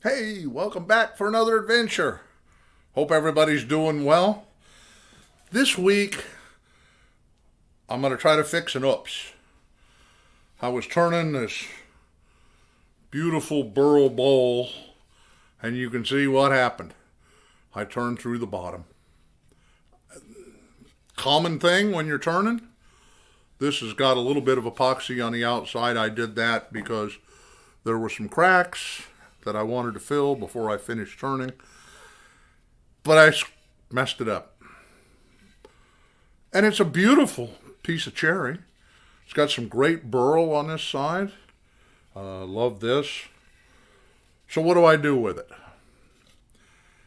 Hey, welcome back for another adventure. Hope everybody's doing well. This week, I'm going to try to fix an oops. I was turning this beautiful burl bowl, and you can see what happened. I turned through the bottom. Common thing when you're turning. This has got a little bit of epoxy on the outside. I did that because there were some cracks that I wanted to fill before I finished turning, but I messed it up. And it's a beautiful piece of cherry. It's got some great burl on this side. Love this. So what do I do with it?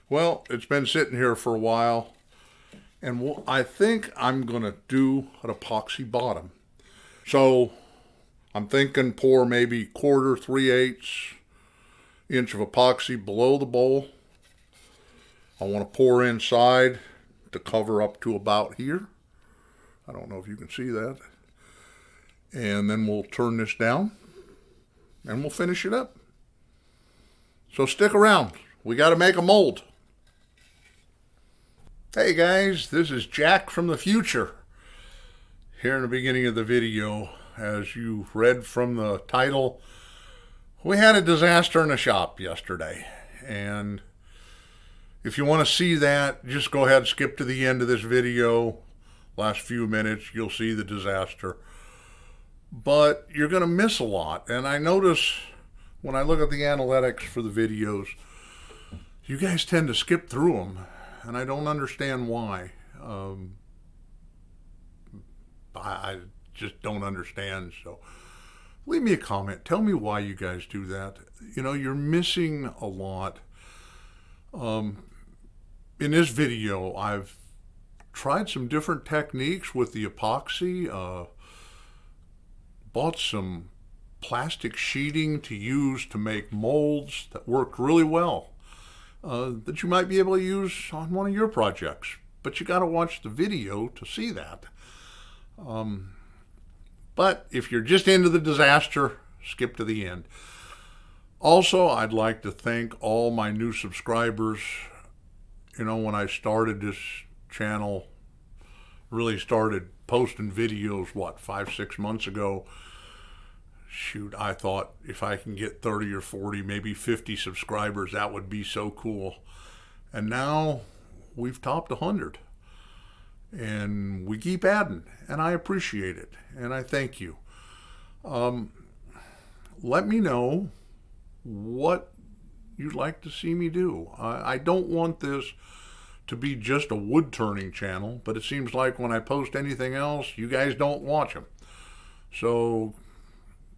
Well, it's been sitting here for a while, and I think I'm going to do an epoxy bottom. So I'm thinking pour maybe 1/4, 3/8 inch of epoxy below the bowl. I want to pour inside to cover up to about here. I don't know if you can see that. And then we'll turn this down and we'll finish it up. So stick around. We got to make a mold. Hey guys, this is Jack from the future. Here in the beginning of the video, as you read from the title, we had a disaster in the shop yesterday, and if you want to see that, just go ahead and skip to the end of this video. Last few minutes, you'll see the disaster. But you're going to miss a lot, and I notice when I look at the analytics for the videos, you guys tend to skip through them, and I don't understand why. I just don't understand, so leave me a comment. Tell me why you guys do that. You know, you're missing a lot. In this video, I've tried some different techniques with the epoxy. Bought some plastic sheeting to use to make molds that worked really well. That you might be able to use on one of your projects. But you got to watch the video to see that. But if you're just into the disaster, skip to the end. Also, I'd like to thank all my new subscribers. You know, when I started this channel, really started posting videos, 5-6 months ago. Shoot, I thought if I can get 30 or 40, maybe 50 subscribers, that would be so cool. And now we've topped 100. And we keep adding, and I appreciate it, and I thank you. Let me know what you'd like to see me do. I don't want this to be just a wood turning channel, but it seems like when I post anything else, you guys don't watch them. So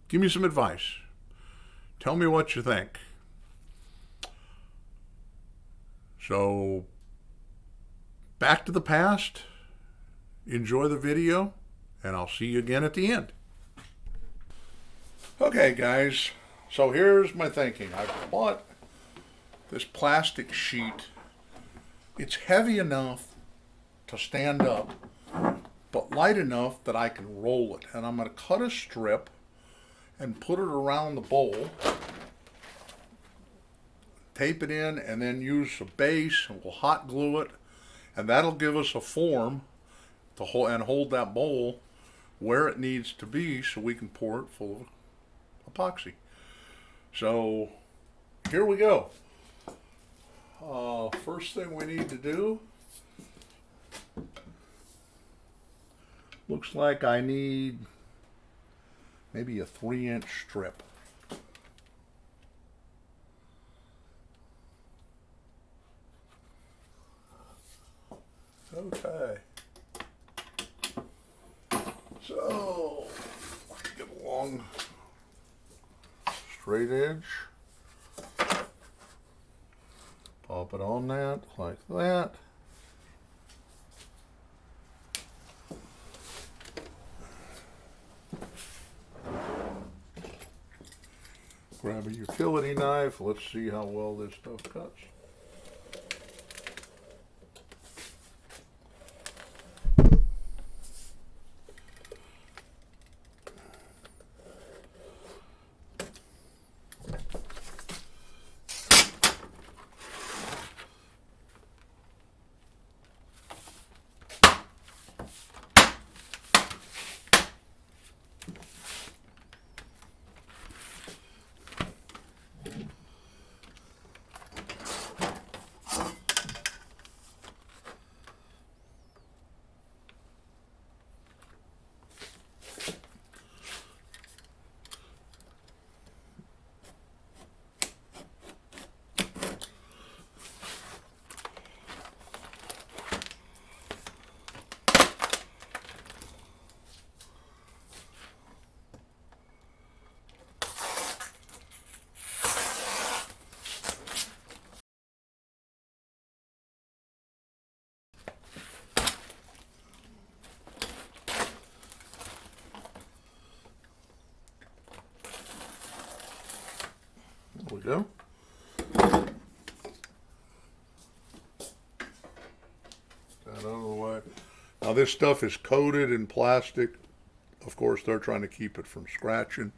give me some advice. Tell me what you think. So back to the past. Enjoy the video, and I'll see you again at the end. Okay, guys, so here's my thinking. I bought this plastic sheet. It's heavy enough to stand up, but light enough that I can roll it. And I'm going to cut a strip and put it around the bowl, tape it in, and then use a base, and we'll hot glue it, and that'll give us a form to hold that bowl where it needs to be so we can pour it full of epoxy. So here we go. First thing we need to do, looks like I need maybe a 3-inch strip. Okay. So, get a long straight edge, pop it on that like that. Grab a utility knife, let's see how well this stuff cuts. There we go. That out of the way. Now this stuff is coated in plastic. Of course, they're trying to keep it from scratching.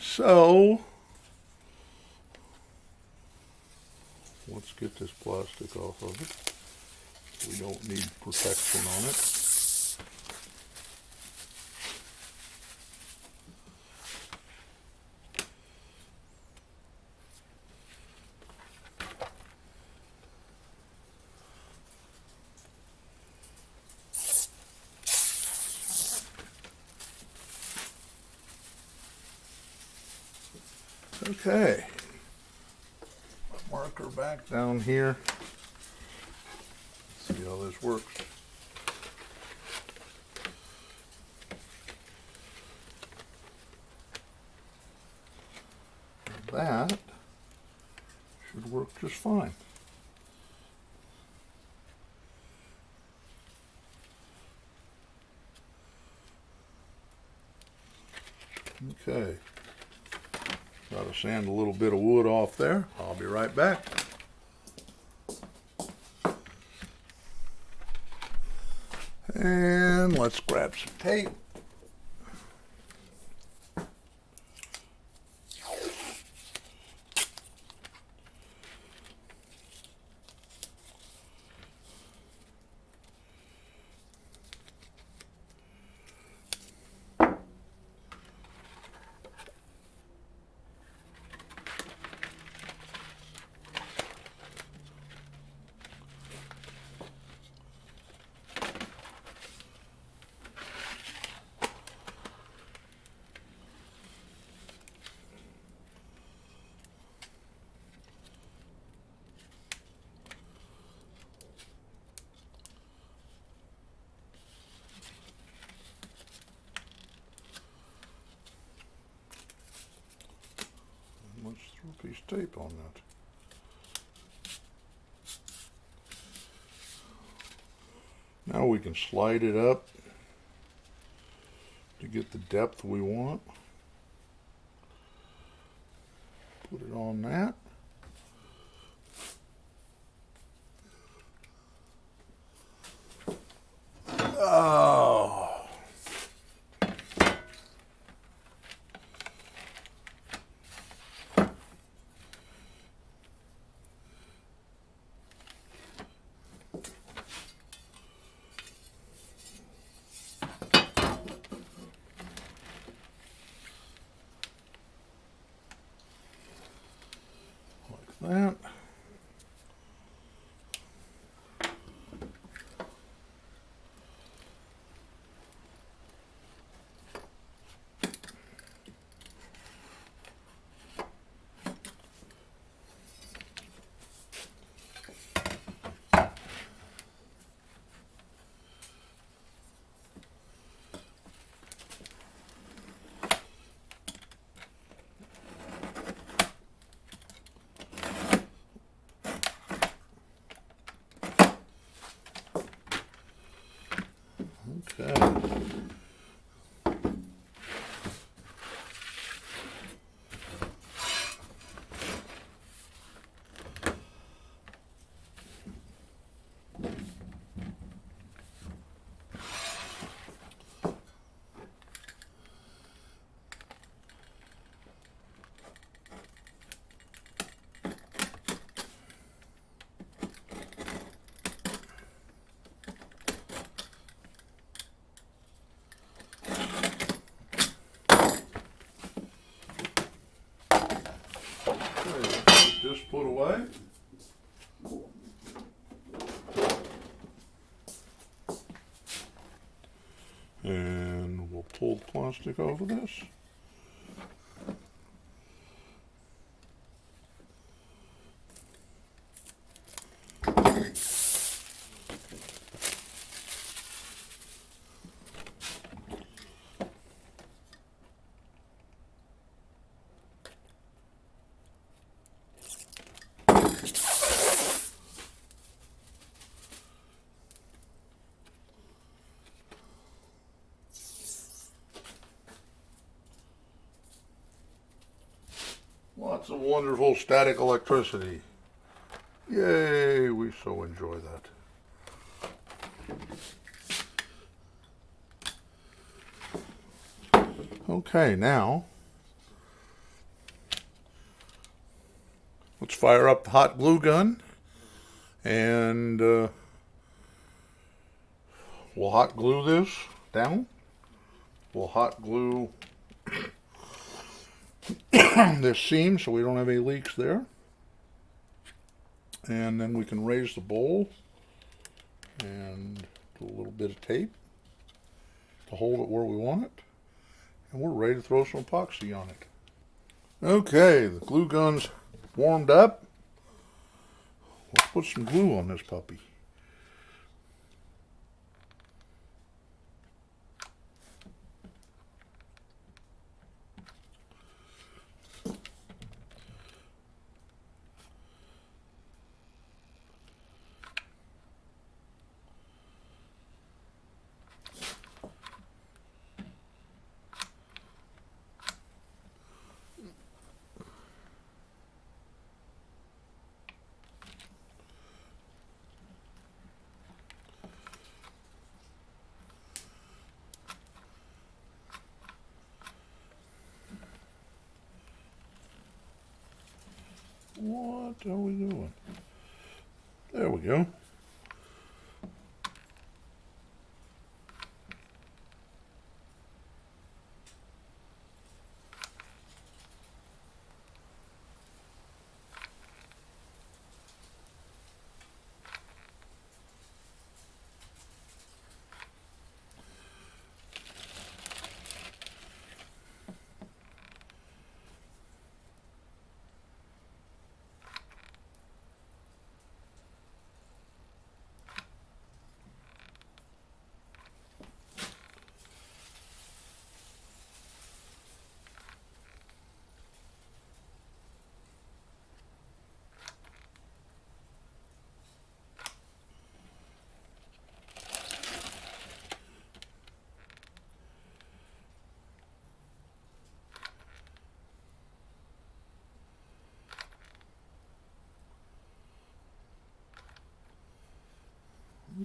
So, let's get this plastic off of it. We don't need protection on it. Okay, marker back down here. Let's see how this works. That should work just fine. Okay. Got to sand a little bit of wood off there. I'll be right back. And let's grab some tape. Let's throw a piece of tape on that. Now we can slide it up to get the depth we want. Put it on that. Oh. That. Okay. Just put away. And we'll pull the plastic over this. Lots of wonderful static electricity. Yay, we so enjoy that. Okay, now let's fire up the hot glue gun and we'll hot glue this down. We'll hot glue this seam so we don't have any leaks there. And then we can raise the bowl and do a little bit of tape to hold it where we want it. And we're ready to throw some epoxy on it. Okay, the glue gun's warmed up. Let's put some glue on this puppy. What are we doing? There we go.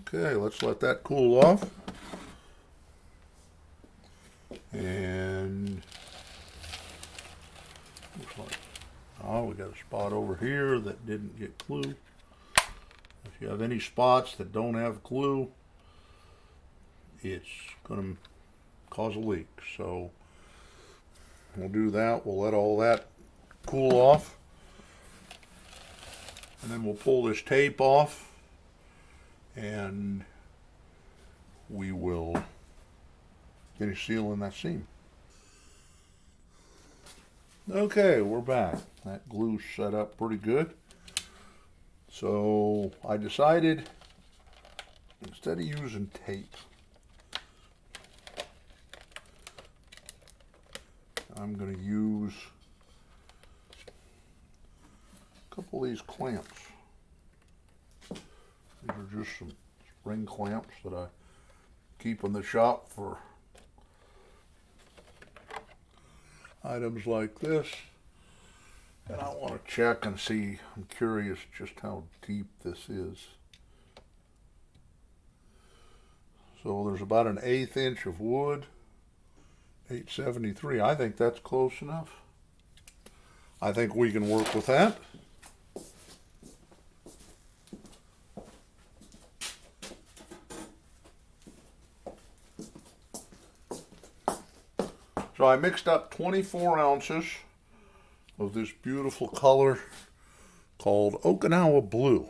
Okay, let's let that cool off. And looks like, oh, we got a spot over here that didn't get glue. If you have any spots that don't have glue, it's going to cause a leak. So we'll do that. We'll let all that cool off. And then we'll pull this tape off. And we will finish sealing that seam. Okay, we're back. That glue's set up pretty good. So I decided, instead of using tape, I'm going to use a couple of these clamps. These are just some spring clamps that I keep in the shop for items like this. And I want to check and see, I'm curious just how deep this is. So there's about an 1/8 inch of wood, 873. I think that's close enough. I think we can work with that. So I mixed up 24 ounces of this beautiful color called Okinawa Blue.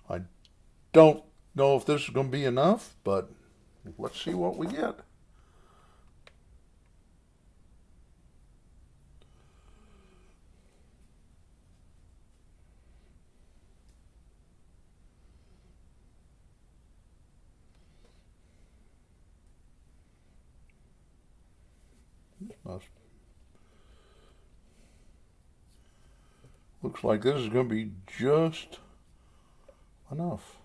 I don't know if this is going to be enough, but let's see what we get. Looks like this is going to be just enough.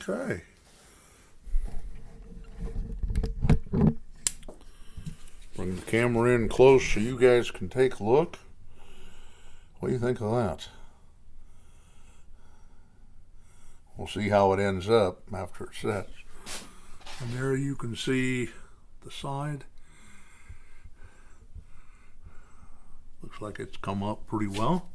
Okay. Bring the camera in close so you guys can take a look. What do you think of that? We'll see how it ends up after it sets. And there you can see the side. Looks like it's come up pretty well.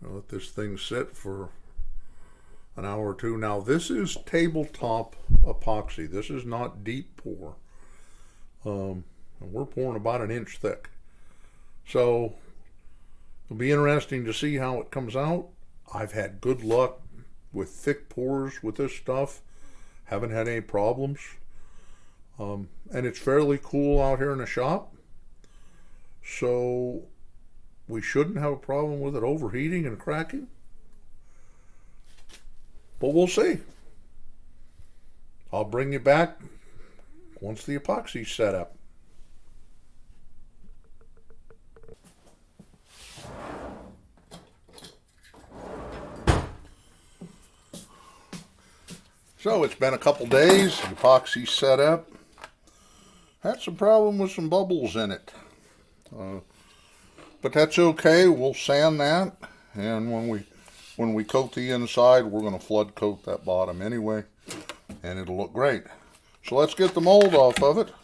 I'll let this thing sit for an hour or two. Now this is tabletop epoxy. This is not deep pour. And we're pouring about an inch thick. So it'll be interesting to see how it comes out. I've had good luck with thick pours with this stuff. Haven't had any problems. And it's fairly cool out here in the shop. So we shouldn't have a problem with it overheating and cracking. But we'll see. I'll bring you back once the epoxy's set up. So it's been a couple days, the epoxy's set up. Had some problem with some bubbles in it. But that's okay, we'll sand that, and when we coat the inside, we're going to flood coat that bottom anyway, and it'll look great. So let's get the mold off of it.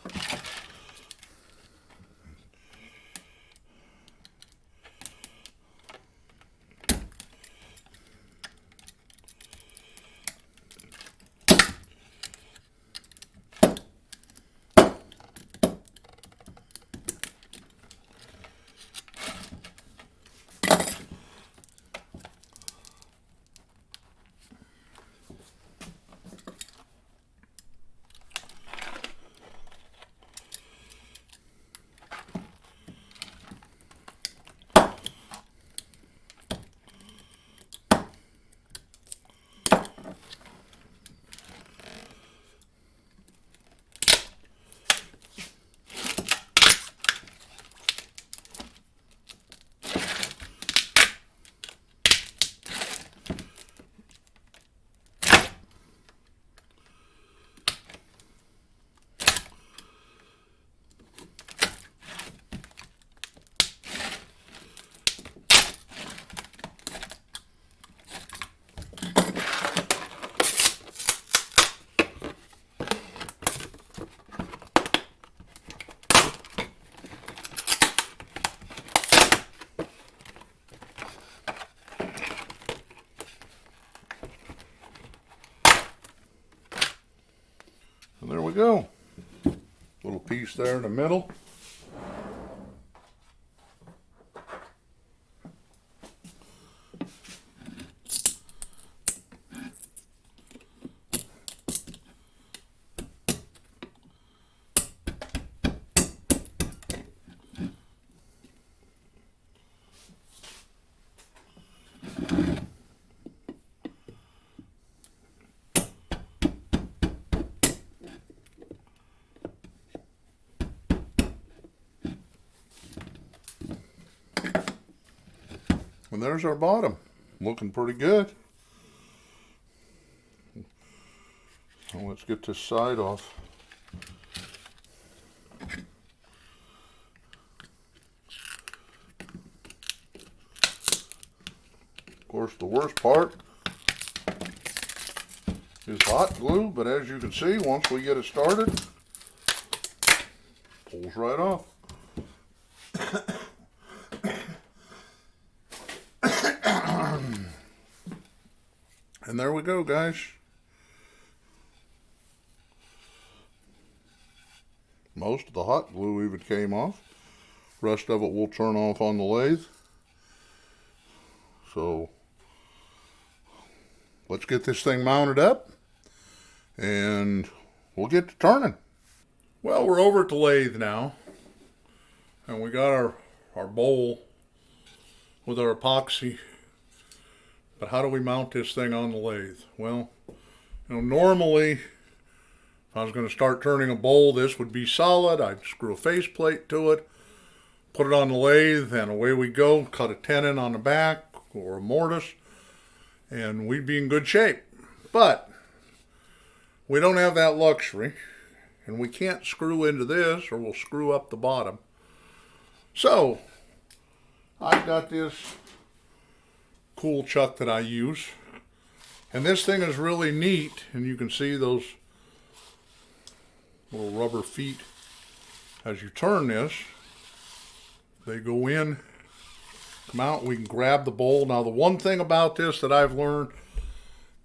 And there we go. Little piece there in the middle. And there's our bottom, looking pretty good. So let's get this side off. Of course, the worst part is hot glue, but as you can see, once we get it started, pulls right off. And there we go, guys. Most of the hot glue even came off. Rest of it will turn off on the lathe. So let's get this thing mounted up and we'll get to turning. Well, we're over at the lathe now, and we got our bowl with our epoxy. But how do we mount this thing on the lathe? Well, normally If I was going to start turning a bowl, this would be solid. I'd screw a faceplate to it, put it on the lathe, and away we go. Cut a tenon on the back or a mortise, and we'd be in good shape. But we don't have that luxury, and we can't screw into this or we'll screw up the bottom. So I've got this cool chuck that I use, and this thing is really neat, and you can see those little rubber feet. As you turn this, they go in, come out, we can grab the bowl. Now the one thing about this that I've learned,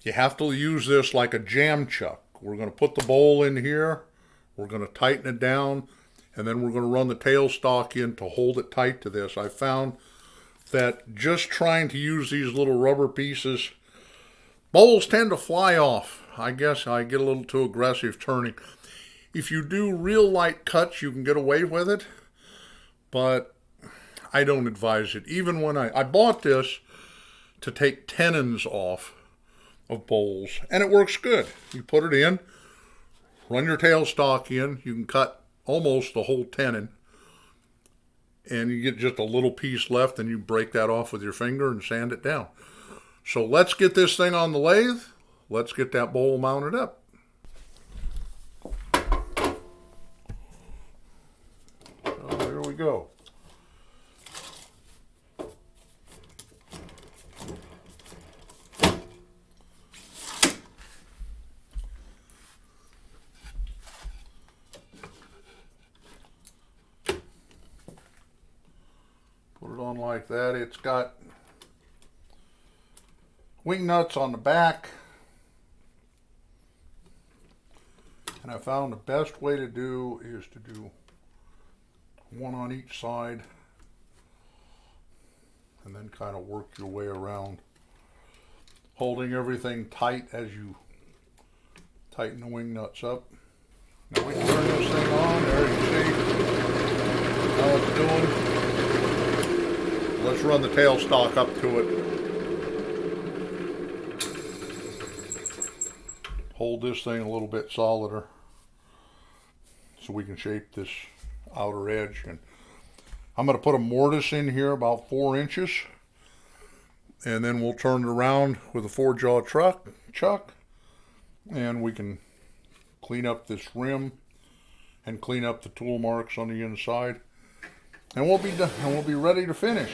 you have to use this like a jam chuck. We're going to put the bowl in here, we're going to tighten it down, and then we're going to run the tailstock in to hold it tight to this. I found that just trying to use these little rubber pieces, bowls tend to fly off. I guess I get a little too aggressive turning. If you do real light cuts, you can get away with it, but I don't advise it. Even when I bought this to take tenons off of bowls, and it works good. You put it in, run your tailstock in, you can cut almost the whole tenon, and you get just a little piece left, and you break that off with your finger and sand it down. So let's get this thing on the lathe. Let's get that bowl mounted up. So there we go. Put it on like that. It's got wing nuts on the back, and I found the best way to do is to do one on each side and then kind of work your way around, holding everything tight as you tighten the wing nuts up. Now we can turn this thing on. There you see how it's doing. Let's run the tailstock up to it. Hold this thing a little bit solider so we can shape this outer edge. And I'm going to put a mortise in here about 4 inches, and then we'll turn it around with a 4-jaw chuck, and we can clean up this rim and clean up the tool marks on the inside, and we'll be done, and we'll be ready to finish.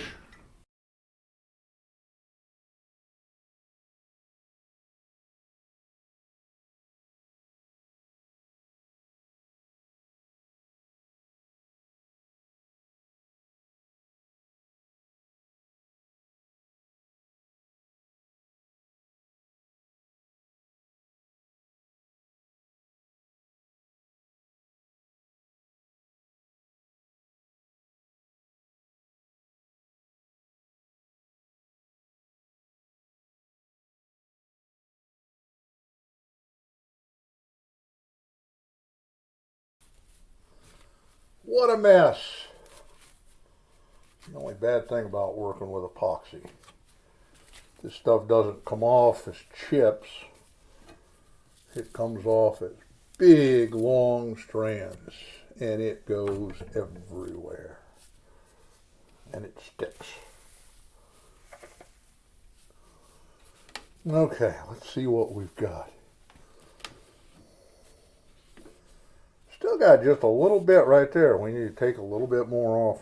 What a mess. The only bad thing about working with epoxy, this stuff doesn't come off as chips. It comes off as big, long strands, and it goes everywhere, and it sticks. Okay, let's see what we've got. Still got just a little bit right there. We need to take a little bit more off.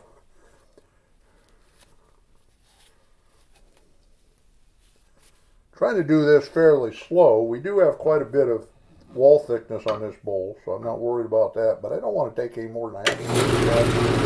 Trying to do this fairly slow. We do have quite a bit of wall thickness on this bowl, so I'm not worried about that, but I don't want to take any more than I have.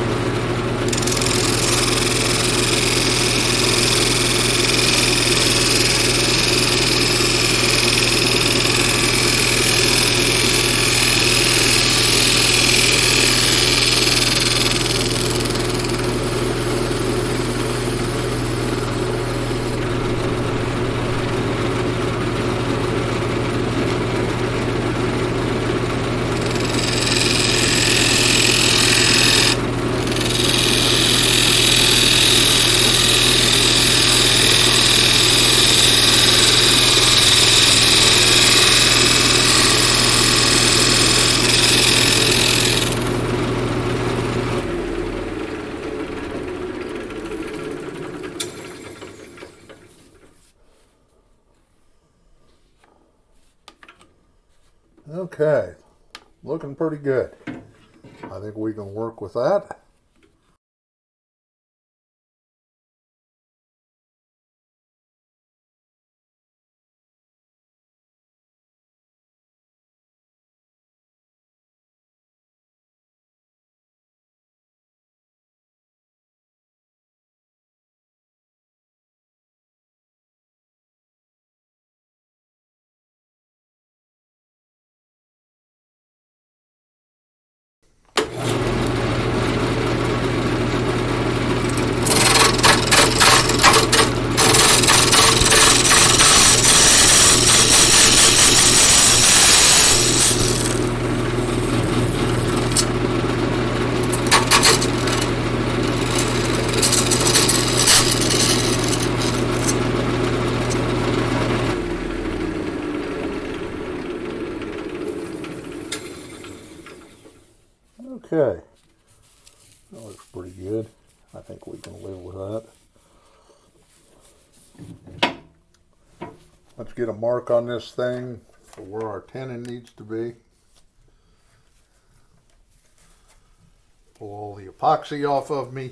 Okay, looking pretty good. I think we can work with that. Okay, that looks pretty good. I think we can live with that. Let's get a mark on this thing for where our tenon needs to be. Pull all the epoxy off of me.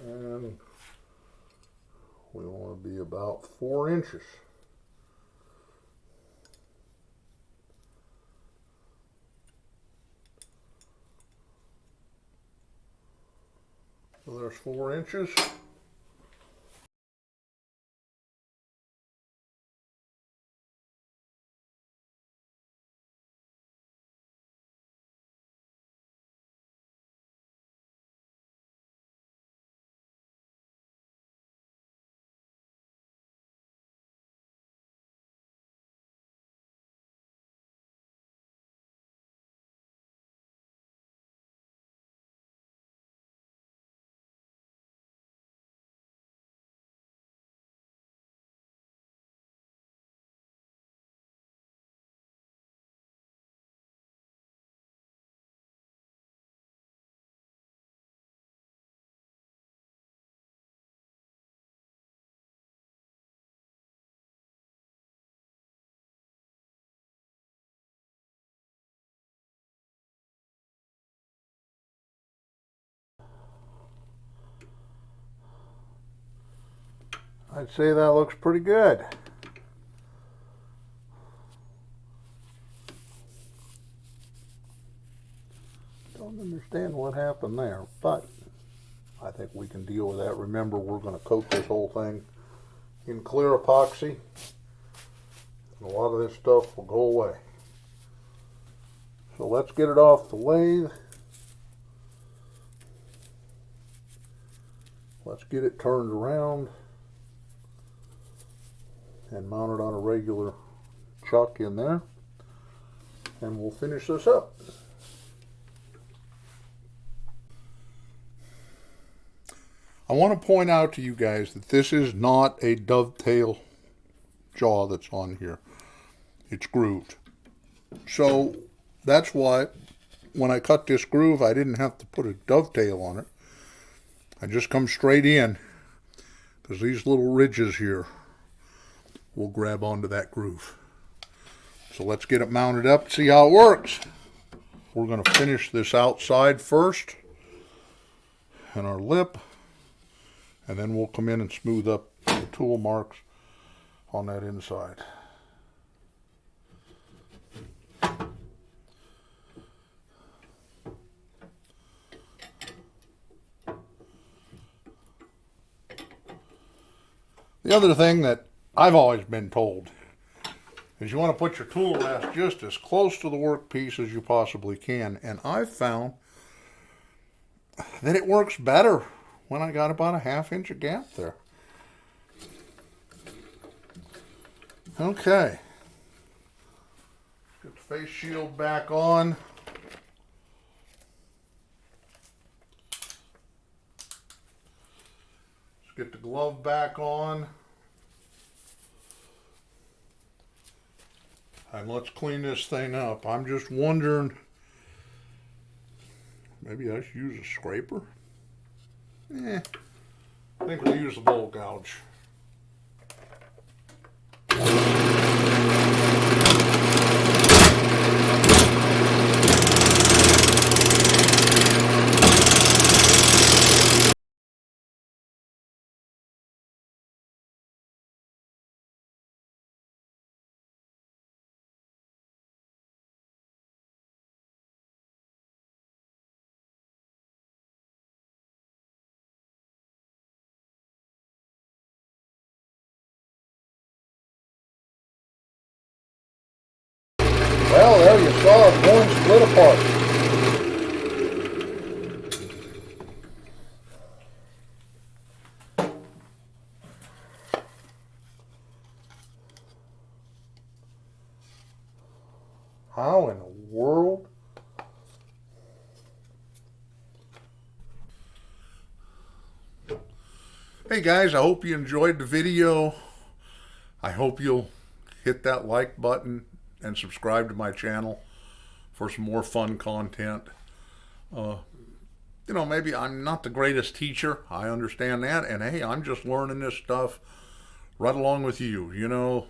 And we want to be about 4 inches. So there's 4 inches. I'd say that looks pretty good. Don't understand what happened there, but I think we can deal with that. Remember, we're going to coat this whole thing in clear epoxy. And a lot of this stuff will go away. So let's get it off the lathe. Let's get it turned around and mount it on a regular chuck in there, and we'll finish this up. I want to point out to you guys that this is not a dovetail jaw that's on here. It's grooved. So that's why when I cut this groove, I didn't have to put a dovetail on it. I just come straight in, because these little ridges here will grab onto that groove. So let's get it mounted up and see how it works. We're going to finish this outside first and our lip, and then we'll come in and smooth up the tool marks on that inside. The other thing that I've always been told is you want to put your tool rest just as close to the workpiece as you possibly can. And I've found that it works better when I got about a 1/2 inch gap there. Okay. Get the face shield back on. Let's get the glove back on. And let's clean this thing up. I'm just wondering, maybe I should use a scraper? I think we'll use the bowl gouge. Well, there you saw it going split apart. How in the world? Hey guys, I hope you enjoyed the video. I hope you'll hit that like button and subscribe to my channel for some more fun content. You know, maybe I'm not the greatest teacher. I understand that. And hey, I'm just learning this stuff right along with you. You know,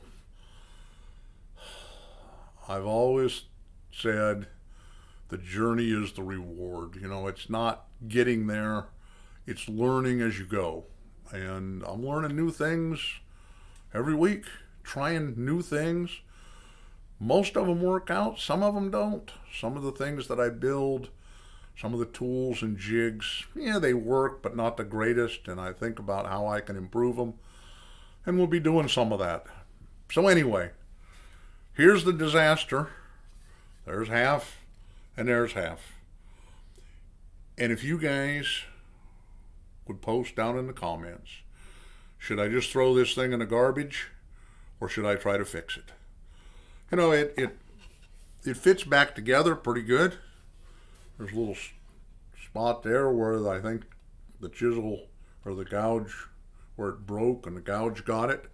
I've always said the journey is the reward. You know, it's not getting there, it's learning as you go. And I'm learning new things every week, trying new things. Most of them work out, some of them don't. Some of the things that I build, some of the tools and jigs, yeah, they work, but not the greatest. And I think about how I can improve them. And we'll be doing some of that. So anyway, here's the disaster. There's half, and there's half. And if you guys would post down in the comments, should I just throw this thing in the garbage, or should I try to fix it? You know, it fits back together pretty good. There's a little spot there where I think the chisel or the gouge, where it broke and the gouge got it.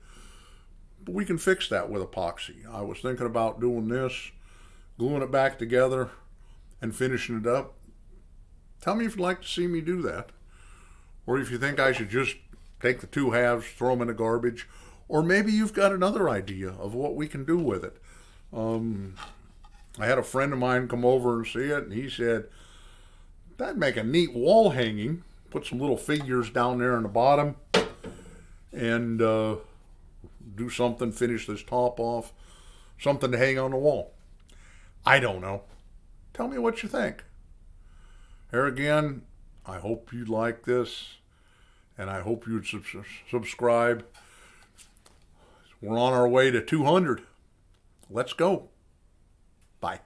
But we can fix that with epoxy. I was thinking about doing this, gluing it back together and finishing it up. Tell me if you'd like to see me do that. Or if you think I should just take the two halves, throw them in the garbage. Or maybe you've got another idea of what we can do with it. I had a friend of mine come over and see it, and he said, that'd make a neat wall hanging. Put some little figures down there in the bottom and do something, finish this top off, something to hang on the wall. I don't know. Tell me what you think. Here again, I hope you like this, and I hope you'd subscribe. We're on our way to 200. Let's go. Bye.